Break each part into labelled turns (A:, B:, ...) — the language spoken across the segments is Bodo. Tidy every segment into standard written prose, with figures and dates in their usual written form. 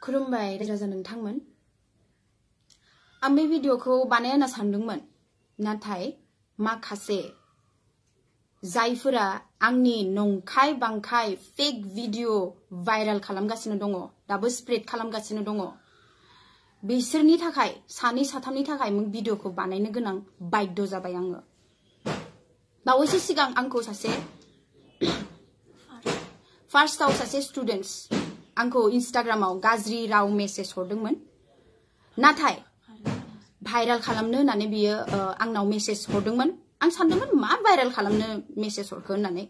A: खुलुमबाय राजा नोंथांमोन। आं बे भिडिअखौ बानायनो सानदोंमोन, नाथाय माखासे जायफोरा आंनि नंखाय बांखाय फेक भिडिअ भाइरेल खालामगासिनो दङ, दाबो स्प्रेड खालामगासिनो दङ, बिसोरनि थाखाय सानै साथामनि थाखाय भिडिअखौ बानायनो गोनां बाध्य जाबाय आङो। बावैसो सिगां आंखौ सासे फार्स्टआव सासे स्टुडेन्ट्स आंखौ इन्स्टाग्रामाव गाज्रि राव मेसेज हरदोंमोन, नाथाय भाइरेल खालामनो होननानै बियो आंनाव मेसेज हरदोंमोन। आं सानदोंमोन मा भाइरेल खालामनो मेसेज हरखो होननानै,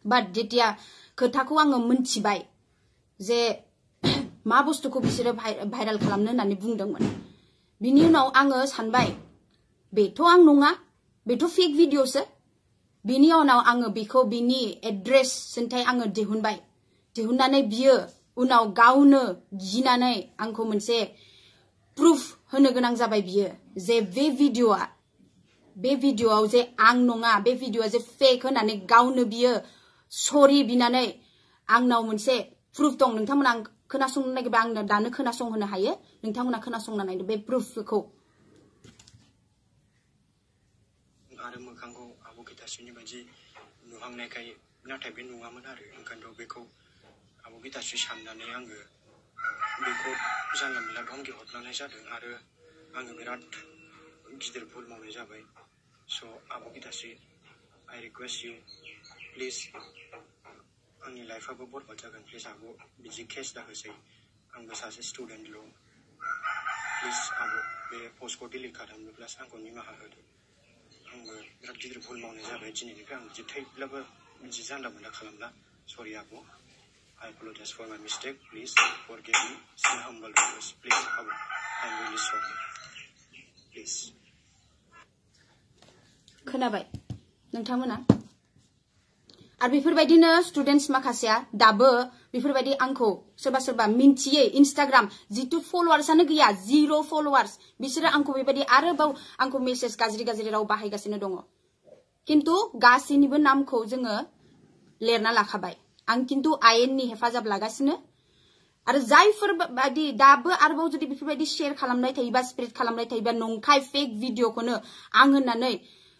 A: बाट जेतिया खोथाखौ आङो मोनथिबाय जे मा बुस्थुखौ बिसोरो भाइरेल खालामनो होननानै बुंदोंमोन, बिनि उनाव आङो सानबाय बेथ' आं नङा, बेथ' फेक भिडिअसो। बिनि उनाव आङो बेखौ बिनि एड्रेस सोंथाय आङो दिहुननानै बियो उनाव गावनो गिनानै आंखौ मोनसे प्रुफ होनो गोनां जाबाय बियो जे बे भिडिअआव जे आं नङा, बे भिडिअआ जे फेक होननानै गावनो बियो सरि बिनानै आंनाव मोनसे प्रुफ दं। नोंथांमोना खोनासंनो नागिरबा आंनो दानो खोनासंहोनो हायो, नोंथांमोना खोनासंना नायदो बे प्रुफखौ।
B: आरो मोखांखौ आब' गितास्रिनि बायदि नुहांनायखाय, नाथाय बे नङामोन आरो ओंखायनोथ' बेखौ आब' गितास्रि साननानै आङो बेखौ जानला मोनला धमकि हरफ्लांनाय जादों आरो आङो बिराद गिदिर भुल मावनाय जाबाय। स' आब' गितास्रि, आइ रिकुवेस्ट इउ, प्लिज आंनि लाइफआबो बरबाद जागोन, प्लिज आब' बिदि केस दाहोसै, आंबो सासे स्टुडेन्टल', प्लिज आब' बे पस्टखौ डिलिट खालामनोब्ला आंखौ निमाहा होदो। आंबो बिराद गिदिर भुल मावनाय जाबाय, दिनैनिफ्राय आं बिदि थैब्लाबो बिदि जानला मोनला खालामला। सरि आब', I apologize for my mistake. Please forgive me. Still humble request. Please, Abu. I'm really sorry. Please.
A: खोनाबाय नोंथांमोना? आरो बेफोरबायदिनो स्टुडेन्ट्स माखासेया दाबो बेफोरबायदि आंखौ सोरबा मिन्थियै इन्स्टाग्राम जितु फलोवार्सआनो गैया, 0 फलोवार्स, बिसोरो आंखौ बेबायदि आरोबाव आंखौ मेसेज गाज्रि राव बाहायगासिनो दङ। किन्तु गासैनिबो नामखौ जोङो लिरना लाखाबाय। आं किन्तु आयेननि हेफाजाब लागासिनो, आरो जायफोर बायदि दाबो आरोबाव जुदि बेफोरबायदि शेयार खालामनाय थायोबा, स्प्रेड खालामनाय थायोबा, नंखाय फेक भिडिअखौनो आं होननानै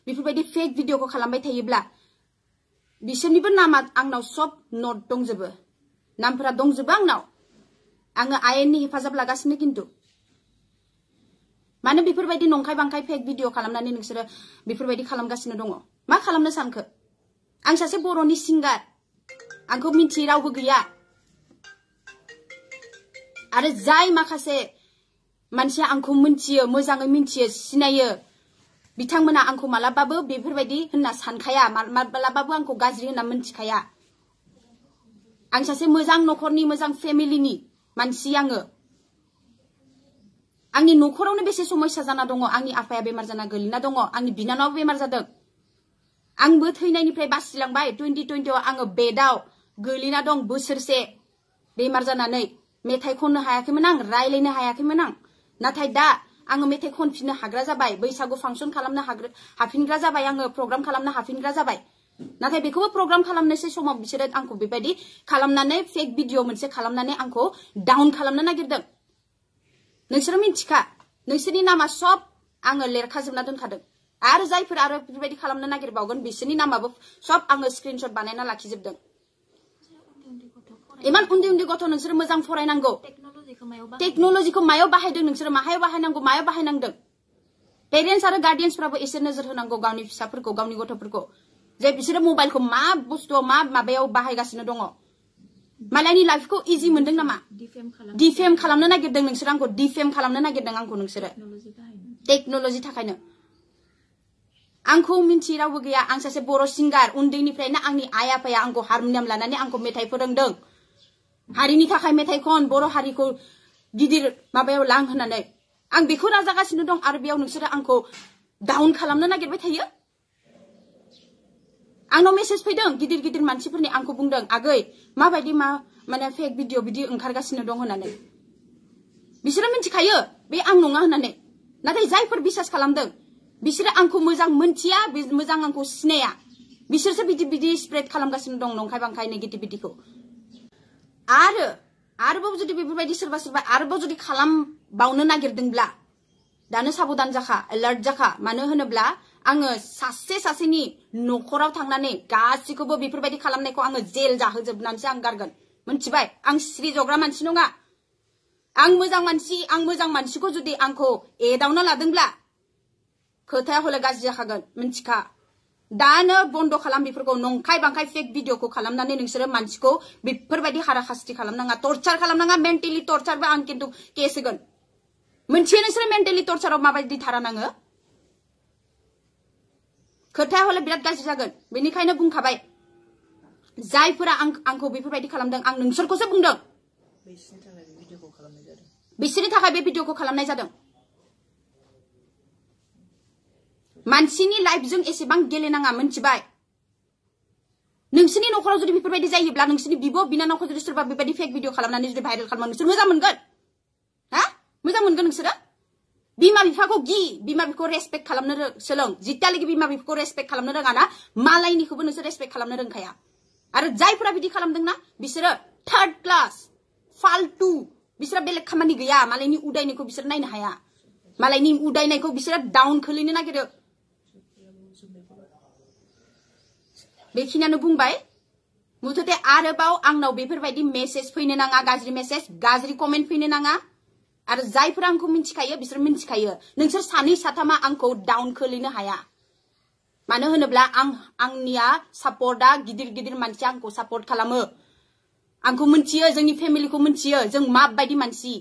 A: बेफोरबायदि फेक भिडिअखौ खालामबाय थायोब्ला, बिसोरनिबो नामा आंनाव सब नट दंजोबो, नामफोरा दंजोबो आंनाव। आङो आयेननि हेफाजाब लागासिनो। किन्तु मानो बेफोरबायदि नंखाय बांखाय फेक भिडिअ खालामनानै नोंसोरो बेफोरबायदि खालामगासिनो दङ? मा खालामनो सानखो? आं सासे बर'नि सिंगार, आंखौ मिन्थियै रावबो गैया। आरो जाय माखासे मानसिया आंखौ मिन्थियो, मोजाङै मिन्थियो, सिनायो, बिथांमोना आंखौ मालाबाबो बेफोरबायदि होनना सानखाया, मालाबाबो आंखौ गाज्रि होनना मिन्थिखाया। आं सासे मोजां न'खरनि, मोजां फेमिलिनि मानसि। आंनि न'खरावनो बेसे समस्या जाना दङ। आंनि आफाया बेमार जाना गोलैना दङ, आंनि बिनानावाबो बेमार जादों। आंबो थैनायनिफ्राय बासिलांबाय। 2020आव आङो बेडआव गोलैना दं, बोसोरसे बेमार जानानै। मेथाइ खननो हायाखैमोन आं, रायलायनो हायाखैमोन आं, नाथाय दा आङो मेथाइ खनफिननो हाग्रा जाबाय, बैसागु फांसन खालामनो हाफिनग्रा जाबाय, आङो प्रग्राम खालामनो हाफिनग्रा जाबाय। नाथाय बेखौबो प्रग्राम खालामनोसै समाव बिसोरो आंखौ बेबायदि खालामनानै फेक भिडिअ मोनसे खालामनानै आंखौ डाउन खालामनो नागिरदों। नोंसोरो मिन्थिखा, नोंसोरनि नामा सब आङो लिरखाजोबना दोनखादों। आरो जायफोर आरो बेबायदि खालामनो नागिरबावगोन, बिसोरनि नामाबो सब आङो स्क्रिनशट बानायना लाखिजोबदों। इमान उन्दै गथ' नोंसोरो मोजां फरायनांगौ। टेक्न'लजिखौ मायाव बाहायदों नोंसोरो? माहायाव बाहायनांगौ, मायाव बाहायनांदों? पेरेन्टस आरो गार्डियानसफ्राबो एसे नोजोर होनांगौ गावनि फिसाफोरखौ, गावनि गथ'फोरखौ, जे बिसोरो मबाइलखौ मा बुस्थुआव, मा माबायाव बाहायगासिनो दङ। मालायनि लाइफखौ इजि मोनदों नामा? डिफेम खालामनो नागिरदों नोंसोरो आंखौ, डिफेम खालामनो नागिरदों आंखौ नोंसोरो टेक्न'लजि थाखायनो। आंखौ मिन्थियै रावबो गैया। आं सासे बर' सिंगार। उन्दैनिफ्रायनो आंनि आइ आफाया आंखौ हारमनियाम लानानै आंखौ मेथाइ फोरोंदों। हारिनि थाखाय मेथाइ खन, बर' हारिखौ गिदिर माबायाव लां होननानै। आं बेखौ नाजागासिनो दं, आरो बेयाव नोंसोरो आंखौ डाउन खालामनो नागिरबाय थायो। आंनाव मेसेज फैदों गिदिर मानसिफोरनि, आंखौ बुंदों आगै माबायदि माने फेक भिडिअ बिदि ओंखारगासिनो दं होननानै। बिसोरो मिन्थिखायो बे आं नङा होननानै, नाथाय जायफोर बिसास खालामदों बिसोरो आंखौ मोजां मोनथिया, मोजां आंखौ सिनाया, बिसोरसो बिदि स्प्रेड खालामगासिनो दं नंखाय बांखाय नेगेटिभिटिखौ। आरो आरोबाव जुदि बेफोरबायदि सोरबा आरोबाव जुदि खालामबावनो नागिरदोंब्ला दानो साबधान जाखा एलार्ट जाखा मानो होनोब्ला आङो सासेनि न'खराव थांनानै गासिखौबो बेफोरबायदि खालामनायखौ आङो जेल जाहोजोबनानैसो आं गारगोन मोनथिबाय आं सिरि जग्रा मानसि नङा आं मोजां मानसिखौ जुदि आंखौ एदावना लादोंब्ला खोथाया हले गाज्रि जाखागोन मोनथिखा दानो बन्द खालाम बेफोरखौ नंखाय बांखाय फेक भिडिअखौ खालामनानै नोंसोरो मानसिखौ बेफोरबायदि हाराखास्ति खालामनाङा टर्चार खालामनाङा मेन्टेलि टर्चारबा आं किन्तु केस होगोन मोनथियो नोंसोरो मेन्टेलि टर्चाराव माबायदि थारा नाङो खोथाया हले बिराद गाज्रि जागोन बेनिखायनो बुंखाबाय जायफोरा आंखौ बेफोरबायदि खालामदों आं नोंसोरखौसो बुंदों बिसोरनि थाखाय बे भिडिअखौ खालामनाय जादों मानसिनि लाइफजों एसेबां गेलेनाङा मोनथिबाय नोंसोरनि न'खराव जुदि बेफोरबायदि जायोब्ला नोंसोरनि बिब' बिनानावखौ जुदि सोरबा बेबायदि फेक भिडिअ खालामनानै जुदि भाइरेल खालामो नोंसोर मोजां मोनगोन हा मोजां मोनगोन नोंसोरो बिमा बिफाखौ बिमा बिफाखौ रेसपेक्ट खालामनो सोलों जितियालागि बिमा बिफाखौ रेसपेक्ट खालामनो रोङा ना मालायनिखौबो नोंसोर रेसपेक्ट खालामनो रोंखाया आरो जायफोरा बिदि खालामदोंना बिसोरो थार्ड क्लास फाल्तु बिसोरा बेलेग खामानि गैया मालायनि उदायनायखौ बिसोर नायनो हाया मालायनि उदायनायखौ बिसोरो डाउन खोलैनो नागिरो बेखिनियानो बुंबाय मुथते आरोबाव आंनाव बेफोरबायदि मेसेज फैनो नाङा गाज्रि मेसेज गाज्रि कमेन्ट फैनो नाङा आरो जायफोरा आंखौ मिन्थिखायो बिसोर मिन्थिखायो नोंसोर सानै साथामा आंखौ डाउन खोलैनो हाया मानो होनोब्ला आंनिया सापर्टआ गिदिर मानसिया आंखौ सापर्ट खालामो आंखौ मिन्थियो जोंनि फेमिलिखौ मिन्थियो जों माबायदि मानसि